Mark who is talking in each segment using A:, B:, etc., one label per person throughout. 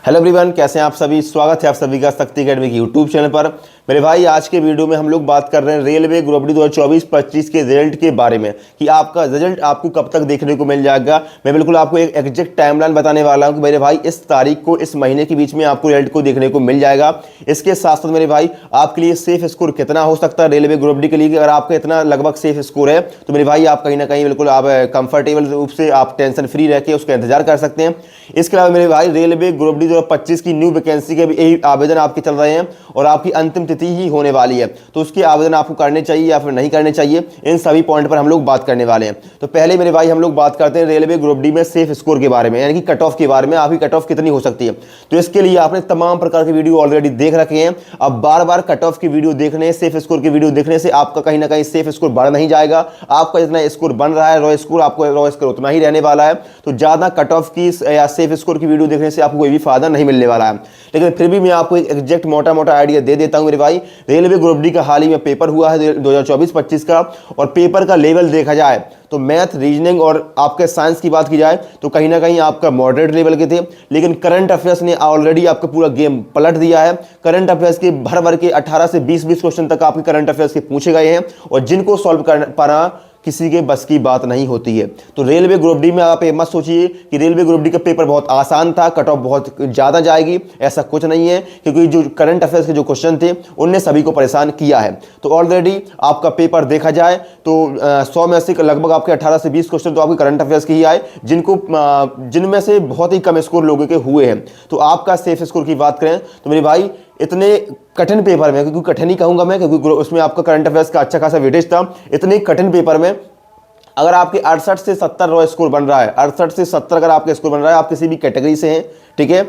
A: Hello everyone, कैसे हैं आप सभी। स्वागत है आप सभी का शक्ति अकेडमी की यूट्यूब चैनल पर। मेरे भाई, आज के वीडियो में हम लोग बात कर रहे हैं रेलवे ग्रुप डी 2024-25 के रिजल्ट के बारे में कि आपका रिजल्ट आपको कब तक देखने को मिल जाएगा। मैं बिल्कुल आपको एक एग्जैक्ट टाइमलाइन बताने वाला हूं कि मेरे भाई इस तारीख को, इस महीने के बीच में आपको रिजल्ट को देखने को मिल जाएगा। इसके साथ साथ मेरे भाई आपके लिए सेफ स्कोर कितना हो सकता है रेलवे ग्रुप डी के लिए। अगर आपका इतना लगभग सेफ स्कोर है तो मेरे भाई आप कहीं ना कहीं बिल्कुल आप कंफर्टेबल रूप से आप टेंशन फ्री रह के उसका इंतजार कर सकते हैं। इसके अलावा मेरे भाई रेलवे ग्रुप डी 2025 की न्यू वैकेंसी के भी आवेदन आपके चल रहे हैं और आपकी अंतिम तिथि ही होने वाली है, तो उसके आवेदन आपको करने चाहिए या फिर नहीं करने चाहिए, इन सभी पॉइंट पर हम लोग बात करने वाले हैं। तो पहले मेरे भाई हम लोग बात करते हैं रेलवे ग्रुप डी में सेफ स्कोर के बारे में, यानी कि कट ऑफ के बारे में। आपकी कट ऑफ कितनी हो सकती है, तो इसके लिए आपने तमाम प्रकार के वीडियो ऑलरेडी देख रखे हैं। अब बार बार कट ऑफ की वीडियो देखने, सेफ स्कोर की वीडियो देखने से आपका कहीं ना कहीं सेफ स्कोर बढ़ नहीं जाएगा। आपका जितना स्कोर बन रहा है रॉ स्कोर, आपको रॉ स्कोर उतना ही रहने वाला है। तो ज्यादा कट ऑफ की या सेफ स्कोर की वीडियो देखने से आपको कोई भी फायदा नहीं मिलने वाला है। लेकिन फिर भी मैं आपको एक एग्जैक्ट मोटा मोटा आइडिया दे देता हूं मेरे भाई। रेलवे ग्रुप डी का हाल ही में पेपर हुआ है 2024-25 का, और पेपर का लेवल देखा जाए तो मैथ, रीजनिंग और आपके साइंस की बात की जाए तो कहीं ना कहीं आपका मॉडरेट लेवल के थे। लेकिन करंट अफेयर्स ने ऑलरेडी आपका पूरा गेम पलट दिया है। करंट अफेयर्स के भर भर के 18 से 20 क्वेश्चन तक आपके करंट अफेयर्स के पूछे गए हैं, और जिनको सॉल्व कर पाना किसी के बस की बात नहीं होती है। तो रेलवे ग्रुप डी में आप ये मत सोचिए कि रेलवे ग्रुप डी का पेपर बहुत आसान था, कट ऑफ बहुत ज्यादा जाएगी, ऐसा कुछ नहीं है। क्योंकि जो करंट अफेयर्स के जो क्वेश्चन थे उनने सभी को परेशान किया है। तो ऑलरेडी आपका पेपर देखा जाए तो 100 में से लगभग आपके 18 से 20 क्वेश्चन तो आपके करंट अफेयर्स के ही आए, जिनमें से बहुत ही कम स्कोर लोगों के हुए हैं। तो आपका सेफ स्कोर की बात करें तो मेरे भाई इतने कठिन पेपर में, क्योंकि कठिन ही कहूंगा मैं क्योंकि उसमें आपका करंट अफेयर्स का अच्छा खासा वेटेज था, इतने कठिन पेपर में अगर आपके 68 से 70 रॉ स्कोर बन रहा है, 68 से 70 अगर आपका स्कोर बन रहा है, आप किसी भी कैटेगरी से हैं, ठीक है।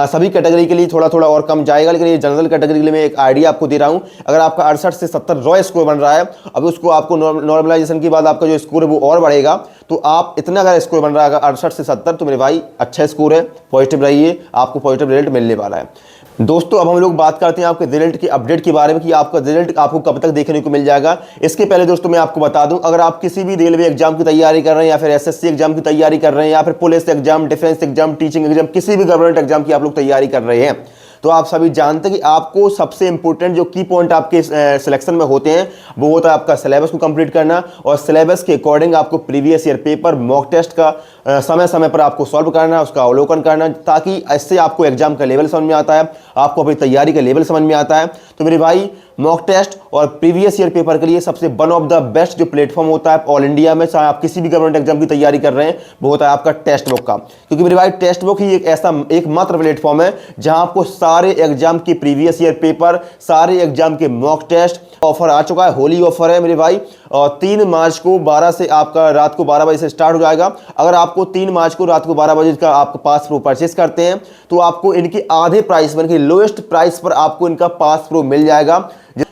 A: सभी कैटेगरी के लिए थोड़ा थोड़ा और कम जाएगा, लेकिन ये जनरल कैटेगरी के लिए मैं एक आइडिया आपको दे रहा हूं। अगर आपका 68 से 70 रॉ स्कोर बन रहा है, अब उसको आपको नॉर्मलाइजेशन के बाद आपका जो स्कोर है वो और बढ़ेगा। तो आप इतना अगर स्कोर बन रहा है 68 से 70, तो मेरे भाई अच्छा स्कोर है, पॉजिटिव रहिए, आपको पॉजिटिव रिजल्ट मिलने वाला है। दोस्तों, अब हम लोग बात करते हैं आपके रिजल्ट के अपडेट के बारे में कि आपका रिजल्ट आपको कब तक देखने को मिल जाएगा। इसके पहले दोस्तों मैं आपको बता दूं, अगर आप किसी भी रेलवे एग्जाम की तैयारी कर रहे हैं या फिर एसएससी एग्जाम की तैयारी कर रहे हैं या फिर police exam, defence exam, teaching exam, किसी भी गवर्नमेंट एग्जाम की आप लोग तैयारी कर रहे हैं, तो आप सभी जानते हैं कि आपको सबसे इंपॉर्टेंट जो की पॉइंट आपके सिलेक्शन में होते हैं वो होता है आपका सिलेबस को कंप्लीट करना, और सिलेबस के अकॉर्डिंग आपको previous year paper, mock test का समय समय पर आपको सॉल्व करना, उसका अवलोकन करना, ताकि इससे आपको एग्जाम का लेवल समझ में आता है, आपको अपनी तैयारी का लेवल समझ में आता है। तो मेरे भाई मॉक टेस्ट और प्रीवियस ईयर पेपर के लिए सबसे वन ऑफ द बेस्ट जो प्लेटफॉर्म होता है ऑल इंडिया में, चाहे आप किसी भी गवर्नमेंट एग्जाम की तैयारी कर रहे हैं, वो होता है आपका टेक्स्ट बुक का। क्योंकि मेरे भाई टेक्स्ट बुक ही एक ऐसा एकमात्र प्लेटफॉर्म है जहां आपको सारे एग्जाम के प्रीवियस ईयर पेपर, सारे एग्जाम के मॉक टेस्ट, ऑफर आ चुका है, होली ऑफर है मेरे भाई, और 3 मार्च को 12 से आपका रात को 12 बजे से स्टार्ट हो जाएगा। अगर आपको 3 मार्च को रात को 12 बजे का आप पास प्रो परचेस करते हैं तो आपको इनके आधे प्राइस में, इनकी लोएस्ट प्राइस पर आपको इनका पास प्रो मिल जाएगा।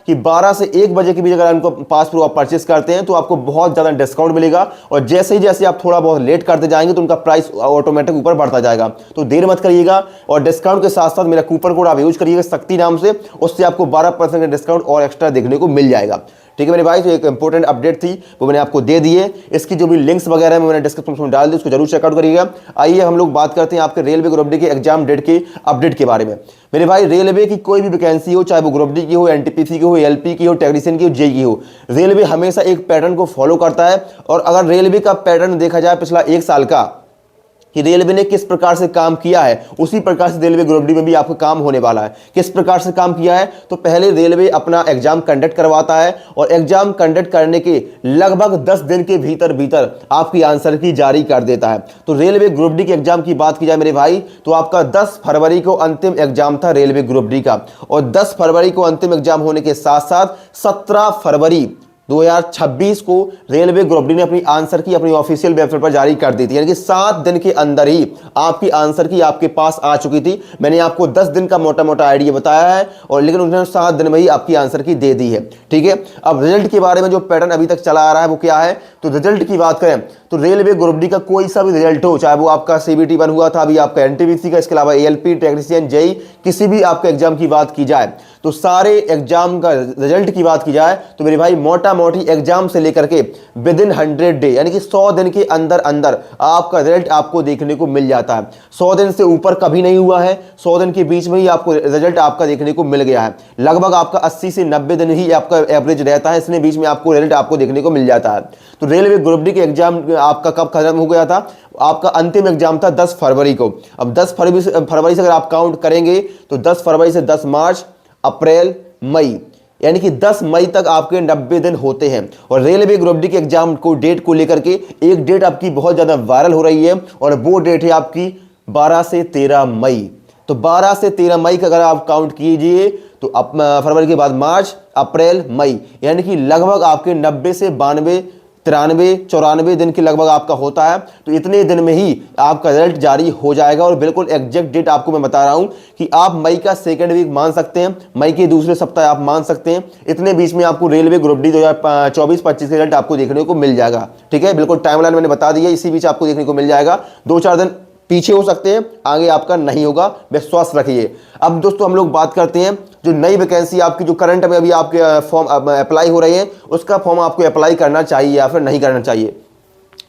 A: कि 12 से 1 बजे के बीच अगर इनको पास प्रो आप परचेस करते हैं तो आपको बहुत ज्यादा डिस्काउंट मिलेगा, और जैसे ही जैसे आप थोड़ा बहुत लेट करते जाएंगे तो उनका प्राइस ऑटोमेटिक ऊपर बढ़ता जाएगा। तो देर मत करिएगा, और डिस्काउंट के साथ साथ मेरा कूपन कोड आप यूज करिएगा शक्ति नाम से, उससे आपको 12% का डिस्काउंट और एक्स्ट्रा देखने को मिल जाएगा। ठीक है मेरे भाई, तो एक इंपॉर्टेंट अपडेट थी वो मैंने आपको दे दी है। इसकी जो भी लिंक्स वगैरह है मैंने डिस्क्रिप्शन में डाल दी, उसको जरूर चेकआउट करिएगा। आइए हम लोग बात करते हैं आपके रेलवे ग्रुप डी के एग्जाम डेट के अपडेट के बारे में। मेरे भाई रेलवे की कोई भी वैकेंसी हो, चाहे वो ग्रुप डी की हो, एनटीपीसी की हो, एलपी की हो, टेक्नीशियन की हो, जेई की हो, रेलवे हमेशा एक पैटर्न को फॉलो करता है। और अगर रेलवे का पैटर्न देखा जाए पिछला 1 साल का कि रेलवे ने किस प्रकार से काम किया है, उसी प्रकार से रेलवे ग्रुप डी में भी आपका काम होने वाला है। किस प्रकार से काम किया है, तो पहले रेलवे अपना एग्जाम कंडक्ट करवाता है, और एग्जाम कंडक्ट करने के लगभग 10 दिन के भीतर भीतर आपकी आंसर की जारी कर देता है। तो रेलवे ग्रुप डी के एग्जाम की बात की जाए मेरे भाई, तो आपका 10 फरवरी को अंतिम एग्जाम था रेलवे ग्रुप डी का, और 10 फरवरी को अंतिम एग्जाम होने के साथ साथ 17 फरवरी 2026 को रेलवे ग्रुप डी ने अपनी आंसर की अपनी ऑफिशियल वेबसाइट पर जारी कर दी थी। यानी कि 7 दिन के अंदर ही आपकी आंसर की आपके पास आ चुकी थी। मैंने आपको 10 दिन का मोटा मोटा आइडिया बताया है, और लेकिन उन्होंने 7 दिन में ही आपकी आंसर की दे दी है। ठीक है, अब रिजल्ट के बारे में जो पैटर्न अभी तक चला आ रहा है वो क्या है, तो रिजल्ट की बात करें तो रेलवे ग्रुप डी का कोई सा भी रिजल्ट हो, चाहे वो आपका सीबीटी 1 हुआ था, अभी आपका एनटीपीसी का, इसके अलावा एएलपी, टेक्नीशियन, जेई, किसी भी आपके एग्जाम की बात की जाए, तो सारे एग्जाम का रिजल्ट की बात की जाए तो मेरे भाई मोटा मोटी एग्जाम से लेकर के विद इन 100 डे यानी कि 100 दिन के अंदर अंदर आपका रिजल्ट आपको देखने को मिल जाता है। 100 दिन से ऊपर कभी नहीं हुआ है, 100 दिन के बीच में ही आपको रिजल्ट आपका देखने को मिल गया है। लगभग आपका 80 से 90 दिन ही आपका एवरेज रहता है, इसलिए बीच में आपको रिजल्ट आपको देखने को मिल जाता है। तो रेलवे ग्रुप डी के एग्जाम आपका कब खत्म हो गया था? आपका अंतिम एग्जाम था 10 फरवरी को। अब 10 फरवरी से अगर आप काउंट करेंगे तो 10 फरवरी से 10 मार्च, अप्रैल, मई, यानी कि 10 मई तक आपके 90 दिन होते हैं। और रेलवे ग्रुप डी के एग्जाम को डेट को लेकर के एक डेट आपकी बहुत ज़्यादा वायरल हो रही है और वो डेट है आपकी 12 से 13 मई। तो 12 से 13 मई का अगर आप काउंट कीजिए तो फरवरी के बाद मार्च, अप्रैल, मई, यानी कि लगभग आपके 90 से 92, 93, 94 दिन के लगभग आपका होता है। तो इतने दिन में ही आपका रिजल्ट जारी हो जाएगा। और बिल्कुल एग्जैक्ट डेट आपको मैं बता रहा हूं कि आप मई का सेकेंड वीक मान सकते हैं, मई के दूसरे सप्ताह आप मान सकते हैं। इतने बीच में आपको रेलवे ग्रुप डी 2024-25 का रिजल्ट आपको देखने को मिल जाएगा। ठीक है, बिल्कुल टाइमलाइन मैंने बता दी है, इसी बीच आपको देखने को मिल जाएगा। 2-4 दिन पीछे हो सकते हैं, आगे आपका नहीं होगा, विश्वास रखिए। अब दोस्तों हम लोग बात करते हैं जो नई वैकेंसी आपकी जो करंट में अभी आपके फॉर्म अप्लाई हो रही है, उसका फॉर्म आपको अप्लाई करना चाहिए या फिर नहीं करना चाहिए।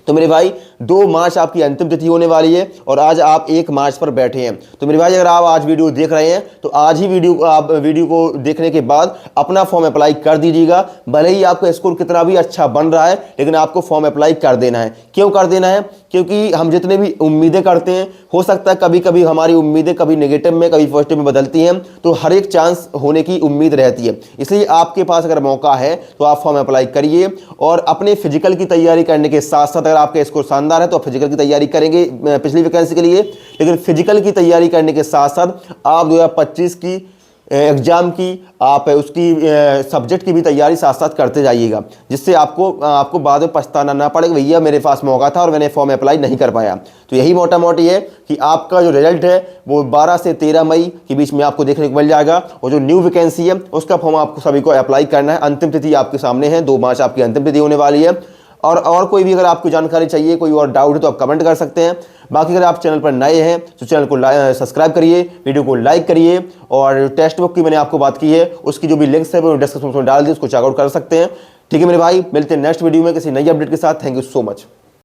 A: तो मेरे भाई 2 मार्च आपकी अंतिम तिथि होने वाली है और आज आप 1 मार्च पर बैठे हैं। तो मेरे भाई अगर आप आज वीडियो देख रहे हैं तो आज ही वीडियो को देखने के बाद अपना फॉर्म अप्लाई कर दीजिएगा। भले ही आपका स्कोर कितना भी अच्छा बन रहा है, लेकिन आपको फॉर्म अप्लाई कर देना है। क्यों कर देना है? क्योंकि हम जितने भी उम्मीदें करते हैं, हो सकता है कभी कभी हमारी उम्मीदें कभी नेगेटिव में कभी पॉजिटिव में बदलती हैं, तो हर एक चांस होने की उम्मीद रहती है। इसलिए आपके पास अगर मौका है तो आप फॉर्म अप्लाई करिए और अपने फिजिकल की तैयारी करने के साथ साथ अगर आपका स्कोर शानदार है तो फिजिकल की तैयारी करेंगे पिछली वैकेंसी के लिए, लेकिन फिजिकल की तैयारी करने के साथ साथ आप 2025 की एग्जाम की आप उसकी सब्जेक्ट की भी तैयारी साथ साथ करते जाइएगा, जिससे आपको बाद में पछताना ना पड़े, भैया मेरे पास मौका था और मैंने फॉर्म अप्लाई नहीं कर पाया। तो यही मोटा मोटी है कि आपका जो रिजल्ट है वो 12 से 13 मई के बीच में आपको देखने को मिल जाएगा। और जो न्यू वैकेंसी है उसका फॉर्म आपको सभी को अप्लाई करना है। अंतिम तिथि आपके सामने है, 2 मार्च आपकी अंतिम तिथि होने वाली है। और कोई भी अगर आपको जानकारी चाहिए, कोई और डाउट है तो आप कमेंट कर सकते हैं। बाकी अगर आप चैनल पर नए हैं तो चैनल को सब्सक्राइब करिए, वीडियो को लाइक करिए। और टेक्स्ट बुक की मैंने आपको बात की है, उसकी जो भी लिंक्स है वो डिस्क्रिप्शन में डाल दी, उसको चेकआउट कर सकते हैं। ठीक है मेरे भाई, मिलते हैं नेक्स्ट वीडियो में किसी नई अपडेट के साथ। Thank you so much.